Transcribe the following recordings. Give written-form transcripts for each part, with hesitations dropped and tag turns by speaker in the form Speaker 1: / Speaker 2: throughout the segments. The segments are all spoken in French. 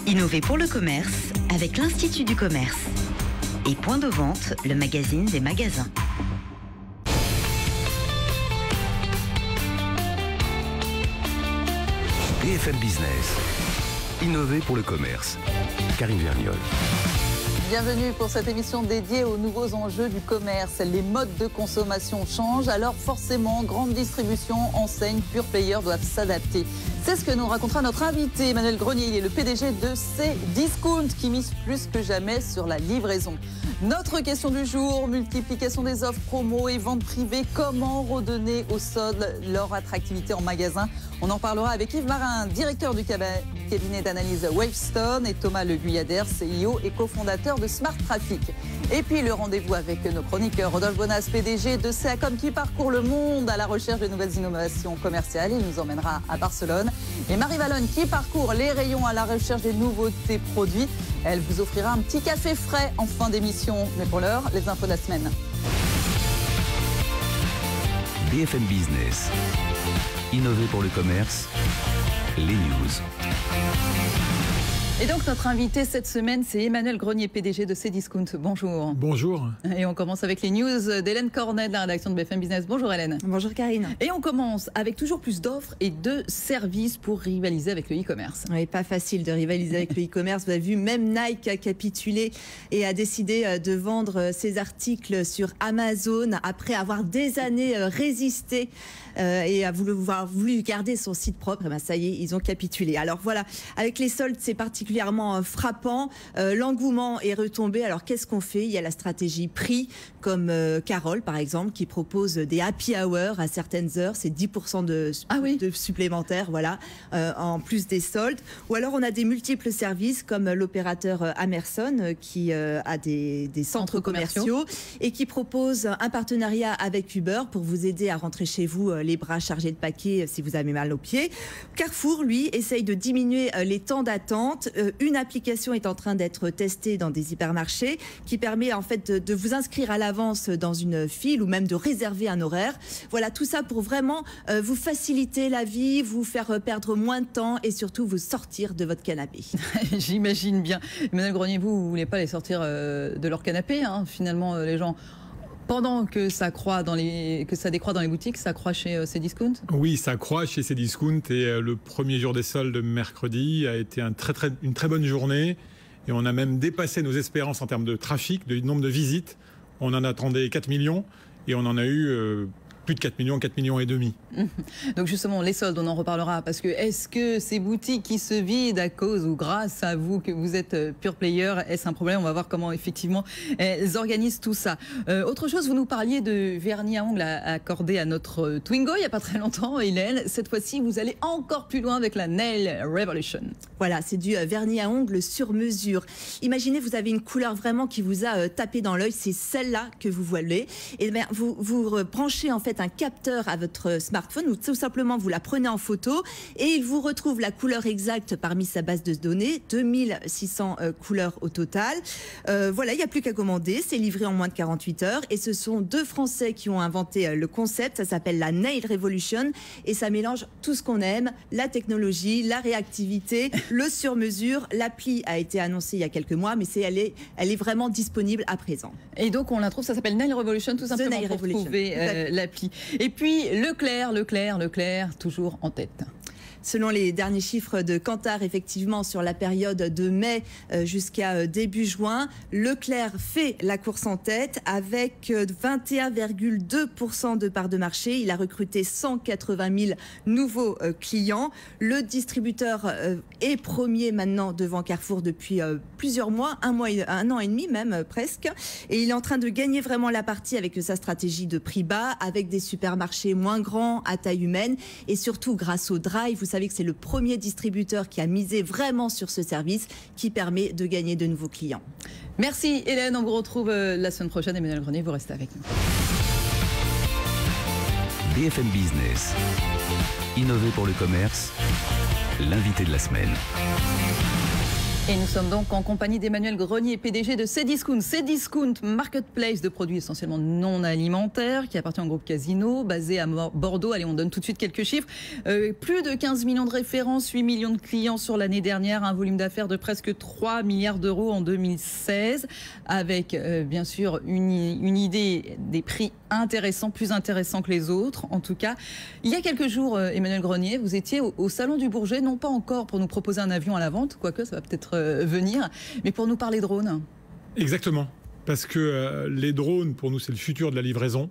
Speaker 1: Innover pour le commerce avec l'Institut du commerce. Et Point de vente, le magazine des magasins.
Speaker 2: BFM Business. Innover pour le commerce. Karine Vergniol.
Speaker 3: Bienvenue pour cette émission dédiée aux nouveaux enjeux du commerce. Les modes de consommation changent, alors forcément, grande distribution, enseignes, pure player doivent s'adapter. C'est ce que nous racontera notre invité, Emmanuel Grenier. Il est le PDG de Cdiscount qui mise plus que jamais sur la livraison. Notre question du jour, multiplication des offres promo et ventes privées. Comment redonner aux soldes leur attractivité en magasin? On en parlera avec Yves Marin, directeur du cabinet d'analyse Wavestone, et Thomas Le Guyadère, CEO et cofondateur de Smart Traffic. Et puis le rendez-vous avec nos chroniqueurs, Rodolphe Bonas, PDG de Ceacom, qui parcourt le monde à la recherche de nouvelles innovations commerciales. Il nous emmènera à Barcelone. Et Marie Vallone, qui parcourt les rayons à la recherche des nouveautés produits. Elle vous offrira un petit café frais en fin d'émission. Mais pour l'heure, les infos de la semaine.
Speaker 2: BFM Business. Innover pour le commerce. Les news.
Speaker 3: Et donc notre invité cette semaine, c'est Emmanuel Grenier, PDG de Cdiscount. Bonjour.
Speaker 4: Bonjour.
Speaker 3: Et on commence avec les news d'Hélène Cornet de la rédaction de BFM Business. Bonjour Hélène.
Speaker 5: Bonjour Karine.
Speaker 3: Et on commence avec toujours plus d'offres et de services pour rivaliser avec le e-commerce.
Speaker 5: Oui, pas facile de rivaliser avec le e-commerce. Vous avez vu, même Nike a capitulé et a décidé de vendre ses articles sur Amazon après avoir des années résisté et avoir voulu garder son site propre. Et ben ça y est, ils ont capitulé. Alors voilà, avec les soldes, c'est particulièrement frappant. L'engouement est retombé. Alors qu'est-ce qu'on fait? Il y a la stratégie prix, comme Carole par exemple, qui propose des happy hours à certaines heures. C'est 10% de supplémentaires, voilà, en plus des soldes. Ou alors on a des multiples services comme l'opérateur Amerson qui a des centres commerciaux et qui propose un partenariat avec Uber pour vous aider à rentrer chez vous les bras chargés de paquets si vous avez mal aux pieds. Carrefour, lui, essaye de diminuer les temps d'attente. Une application est en train d'être testée dans des hypermarchés qui permet en fait de vous inscrire à l'avance dans une file ou même de réserver un horaire. Voilà, tout ça pour vraiment vous faciliter la vie, vous faire perdre moins de temps et surtout vous sortir de votre canapé.
Speaker 3: J'imagine bien. Emmanuel Grenier, vous voulez pas les sortir de leur canapé, hein, finalement, les gens. Pendant que ça décroît dans les boutiques, ça croît chez Cdiscount? Oui, ça croît chez Cdiscount et le premier jour des soldes, mercredi, a été une très bonne journée. Et on a même dépassé nos espérances en termes de trafic, de nombre de visites. On en attendait 4 millions et on en a eu plus de 4 millions et demi. Donc justement, les soldes, on en reparlera, parce que est-ce que ces boutiques qui se vident à cause ou grâce à vous, que vous êtes pure player, est-ce un problème? On va voir comment effectivement elles organisent tout ça. Autre chose, vous nous parliez de vernis à ongles accordé à notre Twingo il n'y a pas très longtemps, Hélène. Cette fois-ci, vous allez encore plus loin avec la Nail Revolution.
Speaker 5: Voilà, c'est du vernis à ongles sur mesure. Imaginez, vous avez une couleur vraiment qui vous a tapé dans l'œil, c'est celle-là que vous voulez. Et bien, vous branchez en fait un capteur à votre smartphone ou tout simplement vous la prenez en photo et il vous retrouve la couleur exacte parmi sa base de données, 2600 couleurs au total. Voilà, il n'y a plus qu'à commander, c'est livré en moins de 48 heures et ce sont deux Français qui ont inventé le concept, ça s'appelle la Nail Revolution et ça mélange tout ce qu'on aime, la technologie, la réactivité, le sur-mesure. L'appli a été annoncée il y a quelques mois mais elle est vraiment disponible à présent. Et donc on la trouve, ça s'appelle Nail Revolution tout simplement pour trouver l'appli. Et puis Leclerc, toujours en tête. Selon les derniers chiffres de Kantar, effectivement, sur la période de mai jusqu'à début juin, Leclerc fait la course en tête avec 21,2% de part de marché. Il a recruté 180 000 nouveaux clients. Le distributeur est premier maintenant devant Carrefour depuis plusieurs mois, un an et demi même presque. Et il est en train de gagner vraiment la partie avec sa stratégie de prix bas, avec des supermarchés moins grands, à taille humaine et surtout grâce au Drive. Vous savez que c'est le premier distributeur qui a misé vraiment sur ce service qui permet de gagner de nouveaux clients. Merci Hélène, on vous retrouve la semaine prochaine. Emmanuel Grenier, vous restez avec nous.
Speaker 2: BFM Business. Innover pour le commerce. L'invité de la semaine.
Speaker 3: Et nous sommes donc en compagnie d'Emmanuel Grenier, PDG de Cdiscount. Cdiscount, marketplace de produits essentiellement non alimentaires, qui appartient au groupe Casino, basé à Bordeaux. Allez, on donne tout de suite quelques chiffres. Plus de 15 millions de références, 8 millions de clients sur l'année dernière, un volume d'affaires de presque 3 milliards d'euros en 2016, avec bien sûr une idée des prix intéressants, plus intéressants que les autres. En tout cas, il y a quelques jours, Emmanuel Grenier, vous étiez au Salon du Bourget, non pas encore pour nous proposer un avion à la vente, quoique ça va peut-être venir, mais pour nous parler drones. Exactement, parce que les drones, pour nous, c'est le futur de la livraison.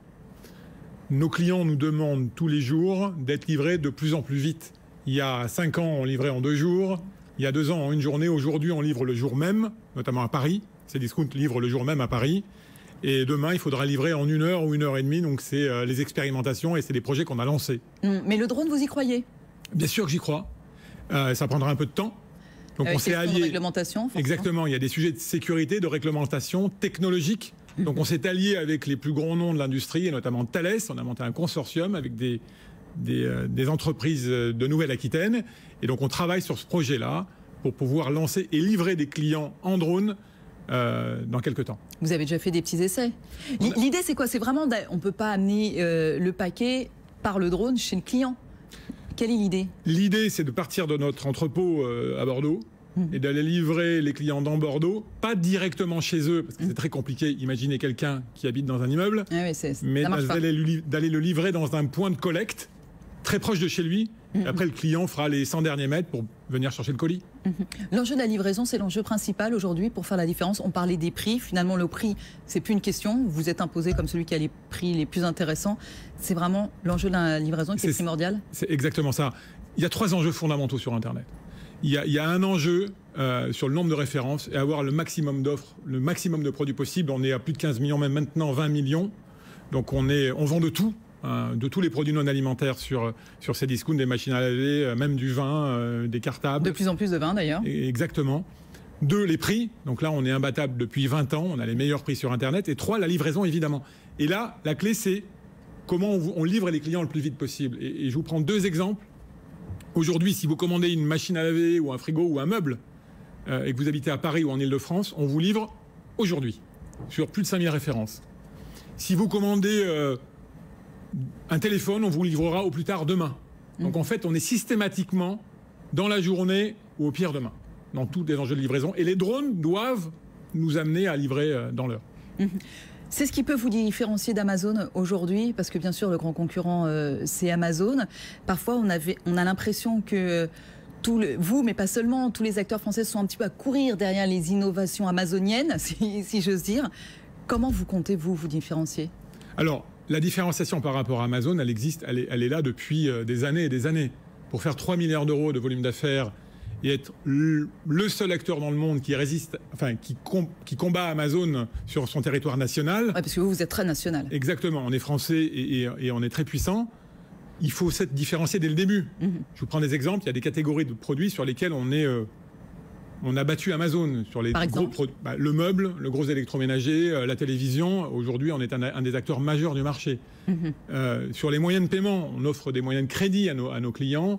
Speaker 3: Nos clients nous demandent tous les jours d'être livrés de plus en plus vite. Il y a 5 ans, on livrait en 2 jours. Il y a 2 ans, en 1 journée. Aujourd'hui, on livre le jour même, notamment à Paris. Cdiscount livre le jour même à Paris. Et demain, il faudra livrer en 1 heure ou 1 heure et demie. Donc, c'est les expérimentations et c'est des projets qu'on a lancés. Mais le drone, vous y croyez? Bien sûr que j'y crois. Ça prendra un peu de temps. Donc on s'est allié. De réglementation, forcément. Exactement. Il y a des sujets de sécurité, de réglementation technologique. Donc on s'est allié avec les plus grands noms de l'industrie, et notamment Thales. On a monté un consortium avec des entreprises de Nouvelle-Aquitaine. Et donc on travaille sur ce projet-là pour pouvoir lancer et livrer des clients en drone dans quelques temps. Vous avez déjà fait des petits essais. L'idée, c'est quoi? C'est vraiment, on ne peut pas amener le paquet par le drone chez le client. Quelle est l'idée? L'idée, c'est de partir de notre entrepôt à Bordeaux et d'aller livrer les clients dans Bordeaux, pas directement chez eux, parce que c'est très compliqué. Imaginez quelqu'un qui habite dans un immeuble, mais d'aller le livrer dans un point de collecte très proche de chez lui. Et après, le client fera les 100 derniers mètres pour venir chercher le colis. L'enjeu de la livraison, c'est l'enjeu principal aujourd'hui pour faire la différence. On parlait des prix. Finalement, le prix, c'est plus une question. Vous êtes imposé comme celui qui a les prix les plus intéressants. C'est vraiment l'enjeu de la livraison qui est primordial. C'est exactement ça. Il y a 3 enjeux fondamentaux sur Internet. Il y a un enjeu sur le nombre de références et avoir le maximum d'offres, le maximum de produits possibles. On est à plus de 15 millions, même maintenant 20 millions. Donc on vend de tout. De tous les produits non alimentaires sur Cdiscount, des machines à laver, même du vin, des cartables. De plus en plus de vin d'ailleurs. Exactement. 2, les prix. Donc là, on est imbattable depuis 20 ans. On a les meilleurs prix sur Internet. Et 3, la livraison, évidemment. Et là, la clé, c'est comment on livre les clients le plus vite possible. Et je vous prends 2 exemples. Aujourd'hui, si vous commandez une machine à laver ou un frigo ou un meuble et que vous habitez à Paris ou en Ile-de-France, on vous livre aujourd'hui sur plus de 5000 références. Si vous commandez un téléphone, on vous livrera au plus tard demain. Donc en fait, on est systématiquement dans la journée ou au pire demain, dans tous les enjeux de livraison. Et les drones doivent nous amener à livrer dans l'heure. C'est ce qui peut vous différencier d'Amazon aujourd'hui, parce que bien sûr, le grand concurrent, c'est Amazon. Parfois, on a l'impression que vous, mais pas seulement, tous les acteurs français sont un petit peu à courir derrière les innovations amazoniennes, si j'ose dire. Comment vous comptez, vous différencier? Alors, la différenciation par rapport à Amazon, elle existe, elle est là depuis des années et des années. Pour faire 3 milliards d'euros de volume d'affaires et être le seul acteur dans le monde qui résiste, enfin qui combat Amazon sur son territoire national. Ouais, parce que vous êtes très national. Exactement, on est français et on est très puissant. Il faut s'être différencié dès le début. Je vous prends des exemples. Il y a des catégories de produits sur lesquels on a battu Amazon sur les gros produits. Le meuble, le gros électroménager, la télévision. Aujourd'hui, on est un des acteurs majeurs du marché. Sur les moyens de paiement, on offre des moyens de crédit à nos clients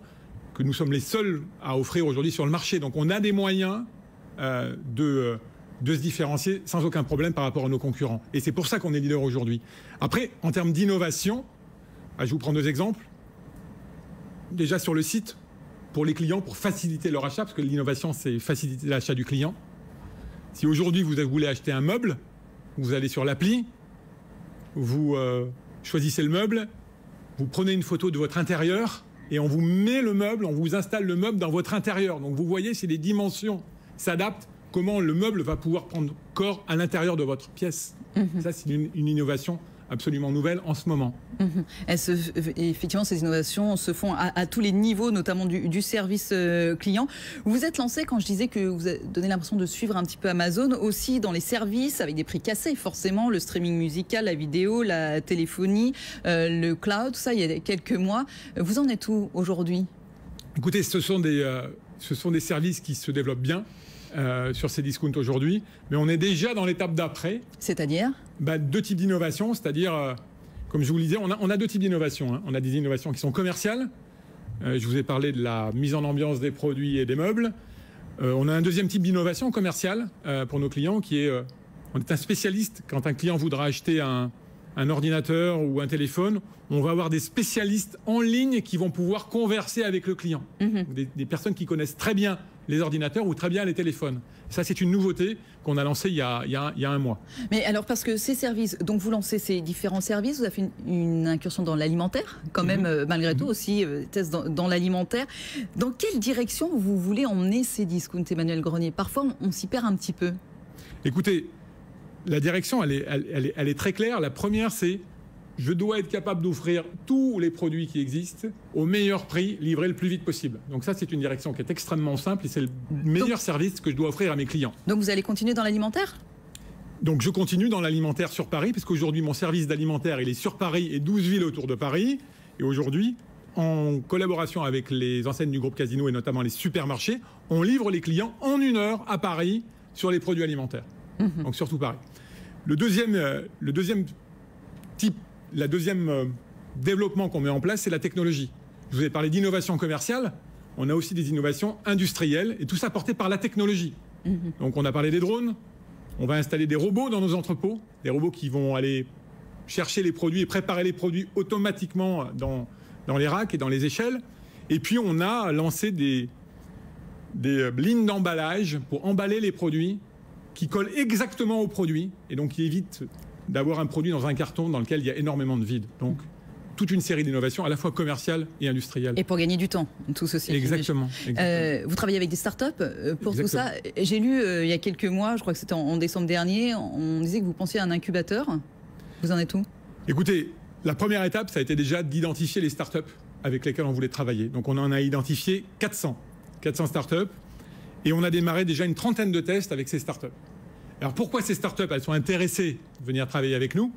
Speaker 3: que nous sommes les seuls à offrir aujourd'hui sur le marché. Donc on a des moyens de se différencier sans aucun problème par rapport à nos concurrents. Et c'est pour ça qu'on est leader aujourd'hui. Après, en termes d'innovation, je vous prends 2 exemples. Déjà sur le site, pour les clients, pour faciliter leur achat, parce que l'innovation, c'est faciliter l'achat du client. Si aujourd'hui, vous voulez acheter un meuble, vous allez sur l'appli, vous choisissez le meuble, vous prenez une photo de votre intérieur et on vous met le meuble, on vous installe le meuble dans votre intérieur. Donc vous voyez, si les dimensions s'adaptent, comment le meuble va pouvoir prendre corps à l'intérieur de votre pièce. Ça, c'est une innovation absolument nouvelle en ce moment. Effectivement, ces innovations se font à tous les niveaux, notamment du service client. Vous êtes lancé, quand je disais que vous avez donné l'impression de suivre un petit peu Amazon, aussi dans les services avec des prix cassés, forcément, le streaming musical, la vidéo, la téléphonie, le cloud, tout ça, il y a quelques mois. Vous en êtes où aujourd'hui? Écoutez, ce sont des services qui se développent bien. Sur Cdiscount aujourd'hui, mais on est déjà dans l'étape d'après. C'est-à-dire 2 types d'innovations, c'est-à-dire, comme je vous le disais, on a 2 types d'innovations. On a des innovations qui sont commerciales. Je vous ai parlé de la mise en ambiance des produits et des meubles.
Speaker 4: On a un deuxième type d'innovation commerciale pour nos clients qui est, on est un spécialiste. Quand un client voudra acheter un ordinateur ou un téléphone, on va avoir des spécialistes en ligne qui vont pouvoir converser avec le client. Des personnes qui connaissent très bien les ordinateurs ou très bien les téléphones. Ça, c'est une nouveauté qu'on a lancée il y a un mois.
Speaker 3: Mais alors, parce que ces services, donc vous lancez ces différents services, vous avez fait une incursion dans l'alimentaire, quand même, malgré tout, aussi, test dans l'alimentaire. Dans quelle direction vous voulez emmener ces discounts, Emmanuel Grenier? Parfois, on s'y perd un petit peu.
Speaker 4: Écoutez, la direction, elle est très claire. La première, c'est je dois être capable d'offrir tous les produits qui existent au meilleur prix, livrés le plus vite possible. Donc ça, c'est une direction qui est extrêmement simple et c'est le meilleur service que je dois offrir à mes clients.
Speaker 3: Donc vous allez continuer dans l'alimentaire?
Speaker 4: Donc je continue dans l'alimentaire sur Paris, puisqu'aujourd'hui, mon service d'alimentaire, il est sur Paris et 12 villes autour de Paris. Et aujourd'hui, en collaboration avec les enseignes du groupe Casino et notamment les supermarchés, on livre les clients en 1 heure à Paris sur les produits alimentaires. Donc surtout Paris. Le deuxième développement qu'on met en place, c'est la technologie. Je vous ai parlé d'innovation commerciale, on a aussi des innovations industrielles, et tout ça porté par la technologie. Donc on a parlé des drones, on va installer des robots dans nos entrepôts, des robots qui vont aller chercher les produits et préparer les produits automatiquement dans les racks et dans les échelles. Et puis on a lancé des lignes d'emballage pour emballer les produits qui collent exactement aux produits, et donc qui évitent d'avoir un produit dans un carton dans lequel il y a énormément de vide. Donc, toute une série d'innovations à la fois commerciales et industrielles.
Speaker 3: Et pour gagner du temps, tout ceci.
Speaker 4: Exactement.
Speaker 3: Vous travaillez avec des startups pour
Speaker 4: Exactement.
Speaker 3: tout ça. J'ai lu il y a quelques mois, je crois que c'était en décembre dernier, on disait que vous pensiez à un incubateur. Vous en êtes où?
Speaker 4: Écoutez, la première étape, ça a été déjà d'identifier les startups avec lesquelles on voulait travailler. Donc, on en a identifié 400 startups. Et on a démarré déjà une 30aine de tests avec ces startups. Alors pourquoi ces startups, elles sont intéressées de venir travailler avec nous?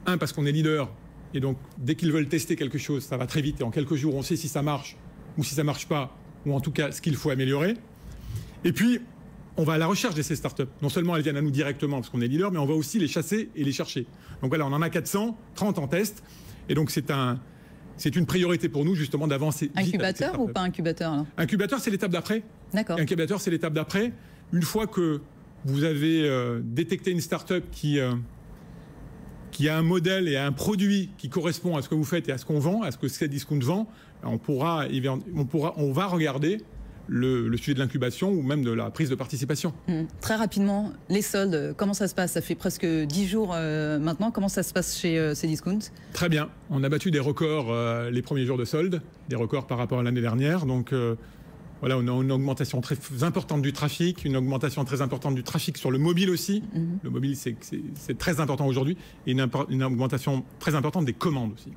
Speaker 4: Un, parce qu'on est leader, et donc dès qu'ils veulent tester quelque chose, ça va très vite, et en quelques jours, on sait si ça marche ou si ça marche pas, ou en tout cas ce qu'il faut améliorer. Et puis, on va à la recherche de ces startups. Non seulement elles viennent à nous directement parce qu'on est leader, mais on va aussi les chasser et les chercher. Donc voilà, on en a 400, 30 en test, et donc c'est une priorité pour nous justement d'avancer.
Speaker 3: Incubateur ou pas incubateur alors?
Speaker 4: Incubateur, c'est l'étape d'après.
Speaker 3: D'accord.
Speaker 4: Incubateur, c'est l'étape d'après. Une fois que vous avez détecté une start-up qui a un modèle et un produit qui correspond à ce que vous faites et à ce qu'on vend, à ce que Cdiscount vend, on va regarder le sujet de l'incubation ou même de la prise de participation.
Speaker 3: Très rapidement, les soldes, comment ça se passe? Ça fait presque 10 jours maintenant. Comment ça se passe chez Cdiscount? Très
Speaker 4: bien. On a battu des records les premiers jours de soldes, des records par rapport à l'année dernière. Donc voilà, on a une augmentation très importante du trafic, une augmentation très importante du trafic sur le mobile aussi. Le mobile, c'est très important aujourd'hui. Et une augmentation très importante des commandes aussi.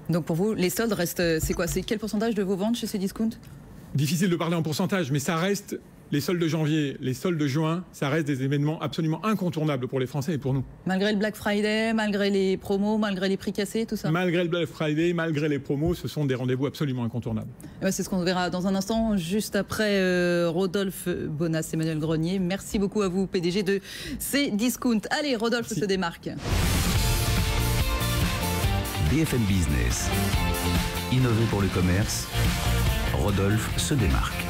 Speaker 3: Donc pour vous, les soldes restent... C'est quoi? C'est quel pourcentage de vos ventes chez Cdiscount?
Speaker 4: Difficile de parler en pourcentage, mais ça reste, les soldes de janvier, les soldes de juin, ça reste des événements absolument incontournables pour les Français et pour nous.
Speaker 3: Malgré le Black Friday, malgré les promos, malgré les prix cassés, tout ça?
Speaker 4: Malgré le Black Friday, malgré les promos, ce sont des rendez-vous absolument incontournables.
Speaker 3: C'est ce qu'on verra dans un instant, juste après Rodolphe Bonas, Emmanuel Grenier. Merci beaucoup à vous, PDG de Cdiscount. Allez, Rodolphe se démarque.
Speaker 2: BFM Business. Innover pour le commerce. Rodolphe se démarque.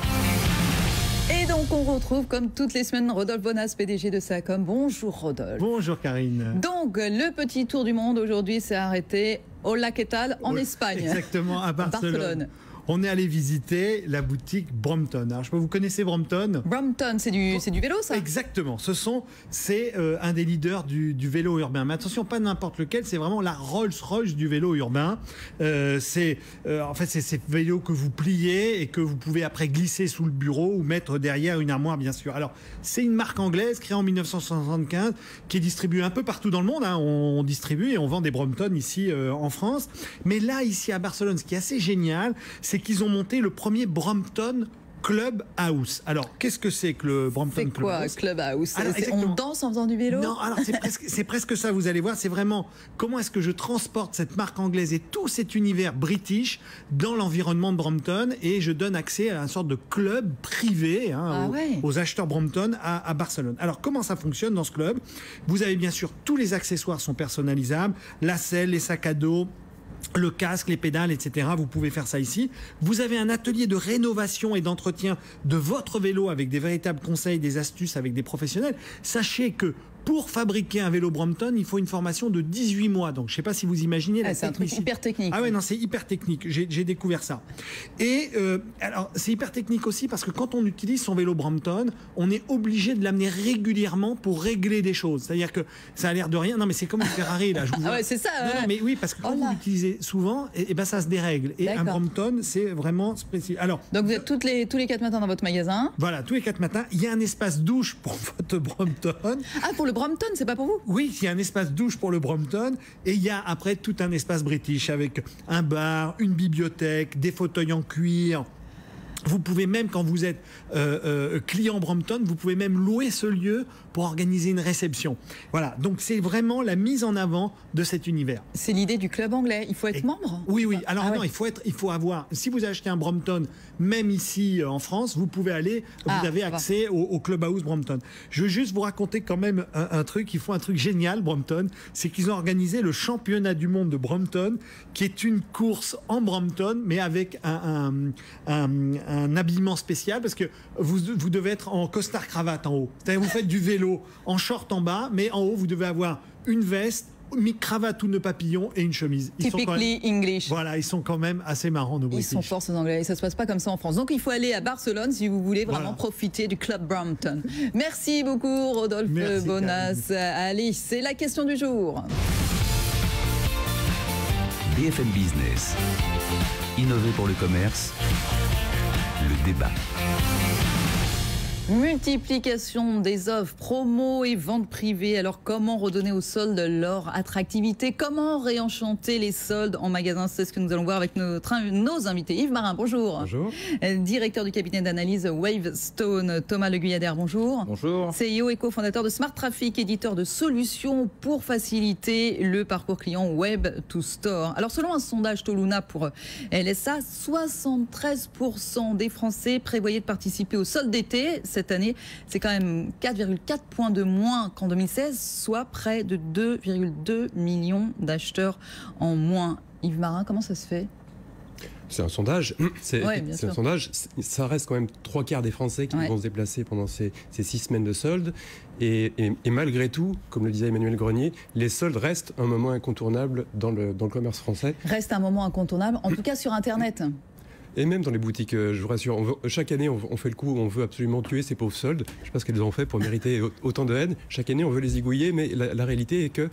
Speaker 3: Et donc on retrouve comme toutes les semaines Rodolphe Bonas, PDG de Sacom. Bonjour Rodolphe.
Speaker 6: Bonjour Karine.
Speaker 3: Donc le petit tour du monde aujourd'hui s'est arrêté au Lac Étal en Espagne.
Speaker 6: Exactement, à Barcelone. On est allé visiter la boutique Brompton. Alors, vous connaissez Brompton?
Speaker 3: Brompton, c'est du vélo, ça?
Speaker 6: Exactement. C'est un des leaders du vélo urbain. Mais attention, pas n'importe lequel. C'est vraiment la Rolls-Royce du vélo urbain. En fait, c'est ces vélos que vous pliez et que vous pouvez après glisser sous le bureau ou mettre derrière une armoire, bien sûr. Alors, c'est une marque anglaise créée en 1975 qui est distribuée un peu partout dans le monde. On distribue et on vend des Brompton ici en France. Mais là, ici à Barcelone, ce qui est assez génial, c'est qu'ils ont monté le premier Brompton Club House. Alors, qu'est-ce que c'est que le Brompton Club House?
Speaker 3: C'est quoi Club House? On danse en faisant du vélo?
Speaker 6: Non, alors c'est presque ça, vous allez voir. C'est vraiment comment est-ce que je transporte cette marque anglaise et tout cet univers british dans l'environnement de Brompton et je donne accès à une sorte de club privé aux acheteurs Brompton à Barcelone. Alors, comment ça fonctionne dans ce club? Vous avez bien sûr tous les accessoires sont personnalisables, la selle, les sacs à dos, le casque, les pédales, etc. Vous pouvez faire ça ici. Vous avez un atelier de rénovation et d'entretien de votre vélo avec des véritables conseils, des astuces avec des professionnels. Sachez que pour fabriquer un vélo Brompton, il faut une formation de 18 mois. Donc, je ne sais pas si vous imaginez la
Speaker 3: c'est un truc hyper technique.
Speaker 6: Ah ouais, non, c'est hyper technique. J'ai découvert ça. Et alors, c'est hyper technique aussi parce que quand on utilise son vélo Brompton, on est obligé de l'amener régulièrement pour régler des choses. C'est-à-dire que ça a l'air de rien. Non, mais c'est comme une Ferrari, là. Je vous vois.
Speaker 3: Ah ouais, c'est ça.
Speaker 6: Non, mais oui, parce que quand vous l'utilisez souvent, ben, ça se dérègle. Et un Brompton, c'est vraiment spécial. Alors,
Speaker 3: donc, vous êtes tous les 4 matins dans votre magasin.
Speaker 6: Voilà, tous les 4 matins. Il y a un espace douche pour votre Brompton.
Speaker 3: Ah, pour le Brompton, c'est pas pour vous?
Speaker 6: Oui, il y a un espace douche pour le Brompton et il y a après tout un espace British avec un bar, une bibliothèque, des fauteuils en cuir. Vous pouvez même, quand vous êtes client Brompton, vous pouvez même louer ce lieu pour organiser une réception. Voilà, donc c'est vraiment la mise en avant de cet univers.
Speaker 3: C'est l'idée du club anglais. Il faut être membre?
Speaker 6: Oui, oui. Alors non, il faut avoir. Si vous achetez un Brompton, même ici en France, vous pouvez aller. Vous avez accès au Clubhouse Brompton. Je veux juste vous raconter quand même un truc. Ils font un truc génial, Brompton. C'est qu'ils ont organisé le championnat du monde de Brompton, qui est une course en Brompton, mais avec un habillement spécial parce que vous devez être en costard cravate en haut. C'est-à-dire vous faites du vélo en short en bas, mais en haut vous devez avoir une veste, cravate ou nœud papillon et une chemise.
Speaker 3: Typically English.
Speaker 6: Voilà, ils sont quand même assez marrants nos British.
Speaker 3: Ils sont forts ces Anglais et ça se passe pas comme ça en France. Donc il faut aller à Barcelone si vous voulez vraiment profiter du Club Brompton. Merci beaucoup Rodolphe Bonas. Allez, c'est la question du jour.
Speaker 2: BFM Business. Innover pour le commerce. Le débat.
Speaker 3: Multiplication des offres, promos et ventes privées. Alors comment redonner aux soldes leur attractivité? Comment réenchanter les soldes en magasin? C'est ce que nous allons voir avec nos invités. Yves Marin, bonjour.
Speaker 7: Bonjour.
Speaker 3: Directeur du cabinet d'analyse Wavestone. Thomas Le Guyadère, bonjour.
Speaker 7: Bonjour.
Speaker 3: CEO et cofondateur de Smart Traffic, éditeur de solutions pour faciliter le parcours client Web to Store. Alors selon un sondage Toluna pour LSA, 73% des Français prévoyaient de participer aux soldes d'été. Cette année, c'est quand même 4,4 points de moins qu'en 2016, soit près de 2,2 millions d'acheteurs en moins. Yves Marin, comment ça se fait?
Speaker 7: C'est un sondage. C'est un sondage. Ça reste quand même 3/4 des Français qui vont se déplacer pendant ces 6 semaines de soldes. Et malgré tout, comme le disait Emmanuel Grenier, les soldes restent un moment incontournable dans le commerce français.
Speaker 3: Reste un moment incontournable, en tout cas sur Internet.
Speaker 7: Et même dans les boutiques, je vous rassure, chaque année on fait le coup, on veut absolument tuer ces pauvres soldes. Je ne sais pas ce qu'elles ont fait pour mériter autant de haine. Chaque année on veut les zigouiller, mais la réalité est que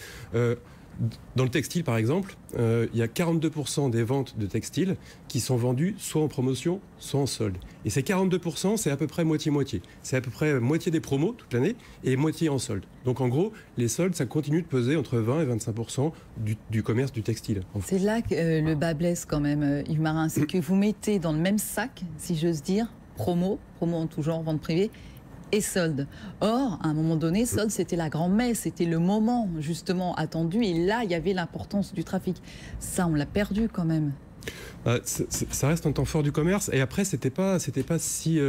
Speaker 7: dans le textile par exemple, il y a 42% des ventes de textiles qui sont vendues soit en promotion, soit en solde. Et ces 42%, c'est à peu près moitié-moitié. C'est à peu près moitié des promos toute l'année et moitié en solde. Donc en gros, les soldes, ça continue de peser entre 20 et 25% du commerce du textile.
Speaker 3: C'est là que le bas blesse quand même, Yves Marin. C'est que vous mettez dans le même sac, si j'ose dire, promo en tout genre, vente privée, et solde. Or, à un moment donné, solde, c'était la grand-messe, c'était le moment justement attendu, et là, il y avait l'importance du trafic. Ça, on l'a perdu quand même.
Speaker 7: Ça reste un temps fort du commerce, et après, c'était pas si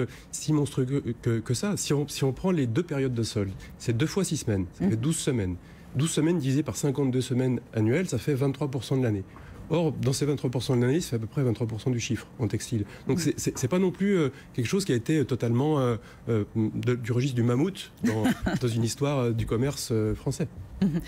Speaker 7: monstrueux que ça. Si on prend les 2 périodes de solde, c'est 2 fois 6 semaines, ça fait 12 semaines. 12 semaines divisé par 52 semaines annuelles, ça fait 23% de l'année. Or, dans ces 23% de l'année, ça fait à peu près 23% du chiffre en textile. Donc, c'est pas non plus quelque chose qui a été totalement du registre du mammouth dans une histoire du commerce français.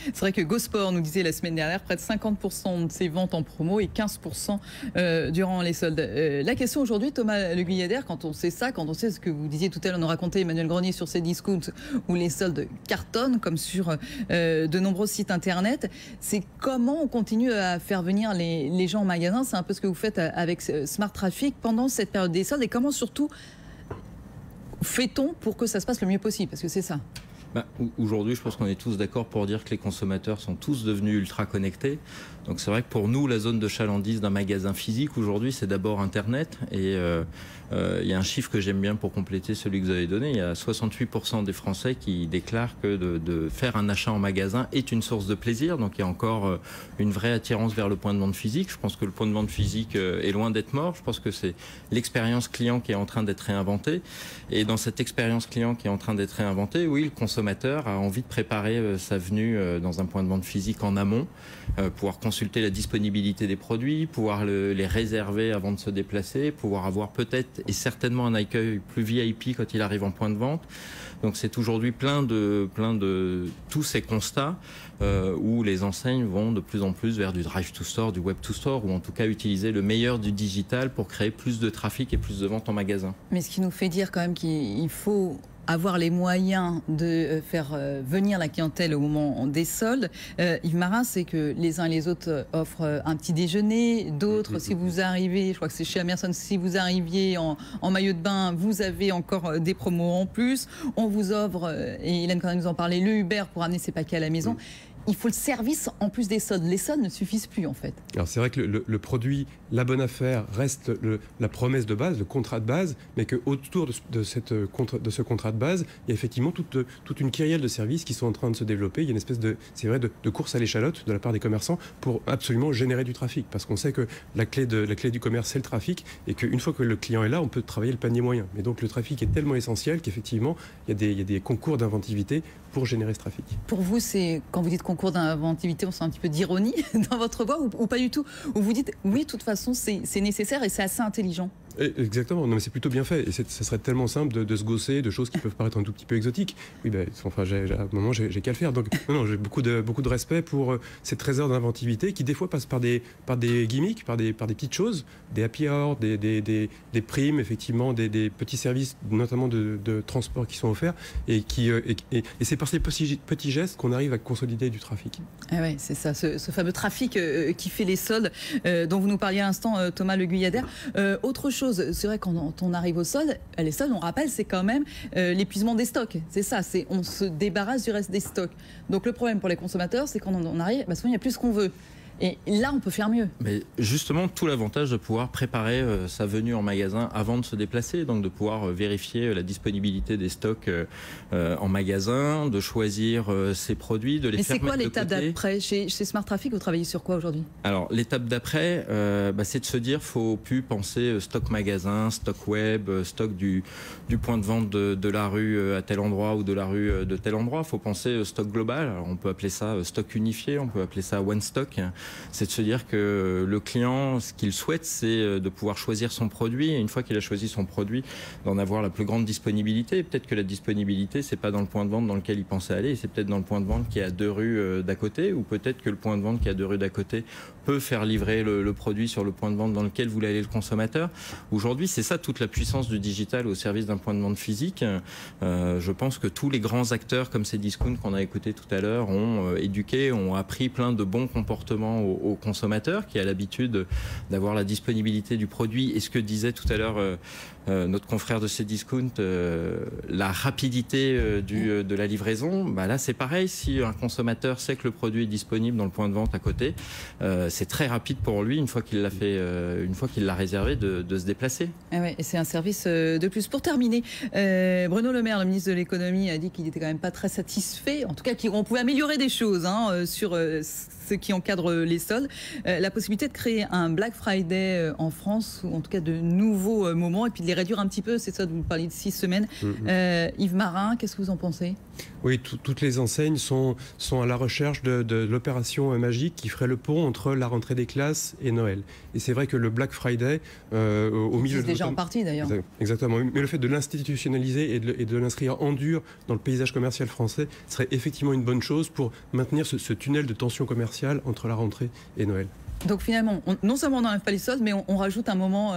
Speaker 3: C'est vrai que GoSport nous disait la semaine dernière près de 50% de ses ventes en promo et 15% durant les soldes. La question aujourd'hui, Thomas Le Guyadère, quand on sait ça, quand on sait ce que vous disiez tout à l'heure, nous racontait Emmanuel Grenier sur ces discounts où les soldes cartonnent, comme sur de nombreux sites internet, c'est comment on continue à faire venir les gens en magasin. C'est un peu ce que vous faites avec Smart Traffic pendant cette période des soldes, et comment surtout fait-on pour que ça se passe le mieux possible, parce que c'est ça.
Speaker 8: Aujourd'hui, je pense qu'on est tous d'accord pour dire que les consommateurs sont tous devenus ultra connectés. Donc c'est vrai que pour nous, la zone de chalandise d'un magasin physique aujourd'hui, c'est d'abord Internet. Et il y a un chiffre que j'aime bien pour compléter celui que vous avez donné. Il y a 68% des Français qui déclarent que de faire un achat en magasin est une source de plaisir. Donc il y a encore une vraie attirance vers le point de vente physique. Je pense que le point de vente physique est loin d'être mort. Je pense que c'est l'expérience client qui est en train d'être réinventée. Et dans cette expérience client qui est en train d'être réinventée, oui, le consommateur consommateur a envie de préparer sa venue dans un point de vente physique en amont, pouvoir consulter la disponibilité des produits, pouvoir les réserver avant de se déplacer, pouvoir avoir peut-être et certainement un accueil plus VIP quand il arrive en point de vente. Donc c'est aujourd'hui plein de tous ces constats où les enseignes vont de plus en plus vers du drive to store, du web to store, ou en tout cas utiliser le meilleur du digital pour créer plus de trafic et plus de ventes en magasin.
Speaker 3: Mais ce qui nous fait dire quand même qu'il faut avoir les moyens de faire venir la clientèle au moment des soldes. Yves Marin, c'est que les uns et les autres offrent un petit déjeuner, d'autres, si vous arrivez, je crois que c'est chez Emerson, si vous arriviez en maillot de bain, vous avez encore des promos en plus. On vous offre, et Hélène Cornet nous en parlait, le Uber pour amener ses paquets à la maison. Il faut le service en plus des soldes. Les soldes ne suffisent plus en fait. Alors c'est vrai que le produit, la bonne affaire reste la promesse de base, le contrat de base, mais qu'autour de ce contrat de base, il y a effectivement toute une kyrielle de services qui sont en train de se développer. Il y a une espèce de course à l'échalote de la part des commerçants pour absolument générer du trafic. Parce qu'on sait que la clé du commerce, c'est le trafic, et qu'une fois que le client est là, on peut travailler le panier moyen. Mais donc le trafic est tellement essentiel qu'effectivement, il y a des concours d'inventivité pour générer ce trafic. Pour vous, c'est quand vous dites concours d'inventivité, on sent un petit peu d'ironie dans votre voix ou pas du tout? Ou vous dites oui, de toute façon, c'est nécessaire et c'est assez intelligent? Exactement, non, mais c'est plutôt bien fait. Et ça serait tellement simple de se gausser de choses qui peuvent paraître un tout petit peu exotiques. Oui, ben, enfin, à un moment, j'ai qu'à le faire. Donc, non, j'ai beaucoup de respect pour ces trésors d'inventivité qui, des fois, passent par des gimmicks, par des petites choses, des happy hours, des primes, effectivement, des petits services, notamment de transport qui sont offerts. Et c'est par ces petits gestes qu'on arrive à consolider du trafic. Ah ouais, c'est ça, ce fameux trafic qui fait les soldes, dont vous nous parliez à l'instant, Thomas Le Guyadère. Autre chose, c'est vrai, quand on arrive aux soldes, les soldes, on rappelle, c'est quand même l'épuisement des stocks. C'est ça, on se débarrasse du reste des stocks. Donc le problème pour les consommateurs, c'est quand on arrive, souvent il n'y a plus ce qu'on veut. Et là, on peut faire mieux. Mais justement, tout l'avantage de pouvoir préparer sa venue en magasin avant de se déplacer, donc de pouvoir vérifier la disponibilité des stocks en magasin, de choisir ses produits, de les faire mettre de côté. Mais c'est quoi l'étape d'après? Chez Smart Traffic, vous travaillez sur quoi aujourd'hui? Alors, l'étape d'après, c'est de se dire, faut plus penser stock magasin, stock web, stock du point de vente de la rue à tel endroit ou de la rue de tel endroit. Il faut penser stock global. Alors, on peut appeler ça stock unifié, on peut appeler ça one stock. C'est de se dire que le client, ce qu'il souhaite, c'est de pouvoir choisir son produit, et une fois qu'il a choisi son produit, d'en avoir la plus grande disponibilité. Peut-être que la disponibilité, c'est pas dans le point de vente dans lequel il pensait aller, c'est peut-être dans le point de vente qui est à 2 rues d'à côté, ou peut-être que le point de vente qui est à 2 rues d'à côté peut faire livrer le produit sur le point de vente dans lequel voulait aller le consommateur. Aujourd'hui, c'est ça toute la puissance du digital au service d'un point de vente physique. Je pense que tous les grands acteurs comme Cdiscount qu'on a écouté tout à l'heure ont éduqué, ont appris plein de bons comportements aux consommateurs qui a l'habitude d'avoir la disponibilité du produit. Et ce que disait tout à l'heure notre confrère de Cdiscount, la rapidité de la livraison, là c'est pareil. Si un consommateur sait que le produit est disponible dans le point de vente à côté, c'est très rapide pour lui, une fois qu'il l'a fait, une fois qu'il l'a réservé, de se déplacer. Ah ouais, et c'est un service de plus. Pour terminer, Bruno Le Maire, le ministre de l'économie, a dit qu'il n'était quand même pas très satisfait, en tout cas qu'on pouvait améliorer des choses sur ce qui encadre les soldes. La possibilité de créer un Black Friday en France, ou en tout cas de nouveaux moments, et puis de les réduire un petit peu. C'est ça, vous parliez de 6 semaines. Yves Marin, qu'est-ce que vous en pensez? Oui, toutes les enseignes sont à la recherche de l'opération magique qui ferait le pont entre la rentrée des classes et Noël. Et c'est vrai que le Black Friday, au milieu de... déjà en partie d'ailleurs. Exactement. Mais le fait de l'institutionnaliser et de l'inscrire en dur dans le paysage commercial français serait effectivement une bonne chose pour maintenir ce tunnel de tension commerciale entre la rentrée et Noël. Donc finalement, non seulement on n'enlève pas les soldes, mais on rajoute un moment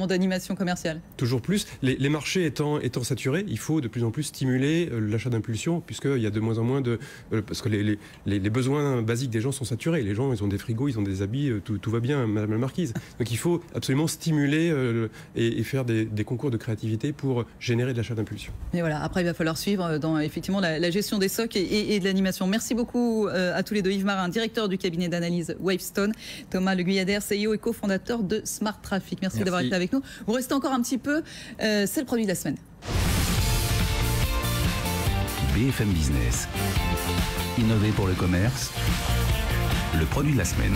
Speaker 3: d'animation commerciale. Toujours plus. Les marchés étant saturés, il faut de plus en plus stimuler l'achat d'impulsion, puisqu'il y a de moins en moins de... parce que les besoins basiques des gens sont saturés. Les gens, ils ont des frigos, ils ont des habits, tout va bien, Madame la Marquise. Donc il faut absolument stimuler et faire des concours de créativité pour générer de l'achat d'impulsion. Et voilà, après il va falloir suivre dans effectivement la gestion des stocks et de l'animation. Merci beaucoup à tous les deux. Yves Marin, directeur du cabinet d'analyse Wavestone, Thomas Le Guyadère, CEO et cofondateur de Smart Traffic. Merci d'avoir été avec nous. Vous restez encore un petit peu. C'est le produit de la semaine.
Speaker 2: BFM Business. Innover pour le commerce. Le produit de la semaine.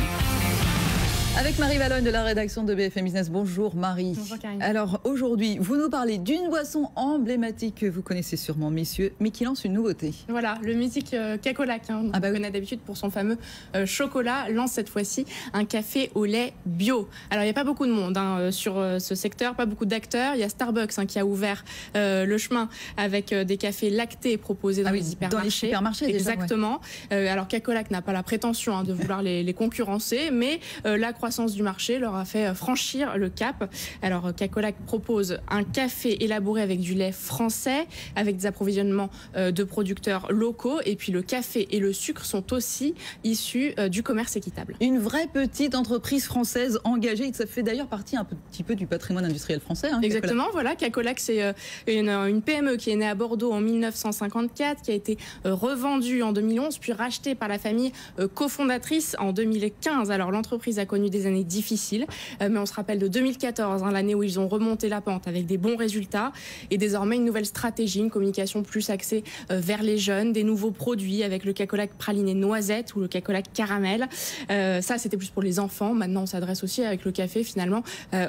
Speaker 3: Avec Marie Vallogne de la rédaction de BFM Business. Bonjour Marie.
Speaker 9: Bonjour Karine.
Speaker 3: Alors aujourd'hui, vous nous parlez d'une boisson emblématique que vous connaissez sûrement, messieurs, mais qui lance une nouveauté.
Speaker 9: Voilà, le mythique Cacolac, on connaît d'habitude pour son fameux chocolat, lance cette fois-ci un café au lait bio. Alors il n'y a pas beaucoup de monde sur ce secteur, pas beaucoup d'acteurs. Il y a Starbucks qui a ouvert le chemin avec des cafés lactés proposés dans les hypermarchés.
Speaker 3: Dans les supermarchés
Speaker 9: exactement.
Speaker 3: Déjà,
Speaker 9: alors Cacolac n'a pas la prétention de vouloir les concurrencer, mais la croissance du marché leur a fait franchir le cap. Alors Cacolac propose un café élaboré avec du lait français, avec des approvisionnements de producteurs locaux, et puis le café et le sucre sont aussi issus du commerce équitable.
Speaker 3: Une vraie petite entreprise française engagée, ça fait d'ailleurs partie un petit peu du patrimoine industriel français.
Speaker 9: Exactement, voilà, Cacolac c'est une PME qui est née à Bordeaux en 1954, qui a été revendue en 2011, puis rachetée par la famille cofondatrice en 2015. Alors l'entreprise a connu des années difficiles, mais on se rappelle de 2014, l'année où ils ont remonté la pente avec des bons résultats, et désormais une nouvelle stratégie, une communication plus axée vers les jeunes, des nouveaux produits avec le Cacolac praliné noisette ou le Cacolac caramel. Ça c'était plus pour les enfants, maintenant on s'adresse aussi avec le café finalement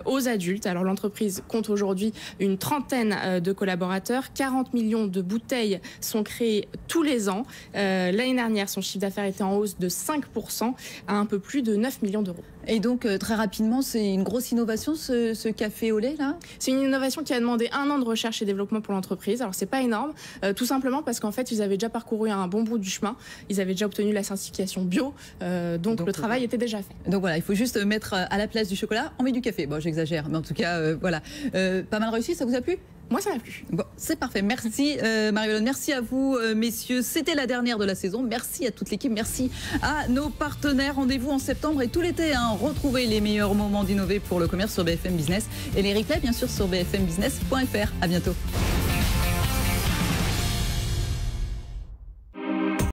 Speaker 9: aux adultes. Alors l'entreprise compte aujourd'hui une trentaine de collaborateurs, 40 millions de bouteilles sont créées tous les ans. L'année dernière, son chiffre d'affaires était en hausse de 5% à un peu plus de 9 millions d'euros.
Speaker 3: Et donc, très rapidement, c'est une grosse innovation, ce café au lait, là ?
Speaker 9: C'est une innovation qui a demandé 1 an de recherche et développement pour l'entreprise. Alors, c'est pas énorme, tout simplement parce qu'en fait, ils avaient déjà parcouru un bon bout du chemin. Ils avaient déjà obtenu la certification bio, donc le travail était déjà fait. Donc
Speaker 3: voilà, il faut juste mettre à la place du chocolat, on met du café. Bon, j'exagère, mais en tout cas, voilà. Pas mal réussi, ça vous a plu ?
Speaker 9: Moi, ça m'a plu.
Speaker 3: Bon, c'est parfait. Merci Marie Vallogne. Merci à vous, messieurs. C'était la dernière de la saison. Merci à toute l'équipe. Merci à nos partenaires. Rendez-vous en septembre et tout l'été. Retrouvez les meilleurs moments d'innover pour le commerce sur BFM Business et les replays, bien sûr, sur bfmbusiness.fr. À bientôt.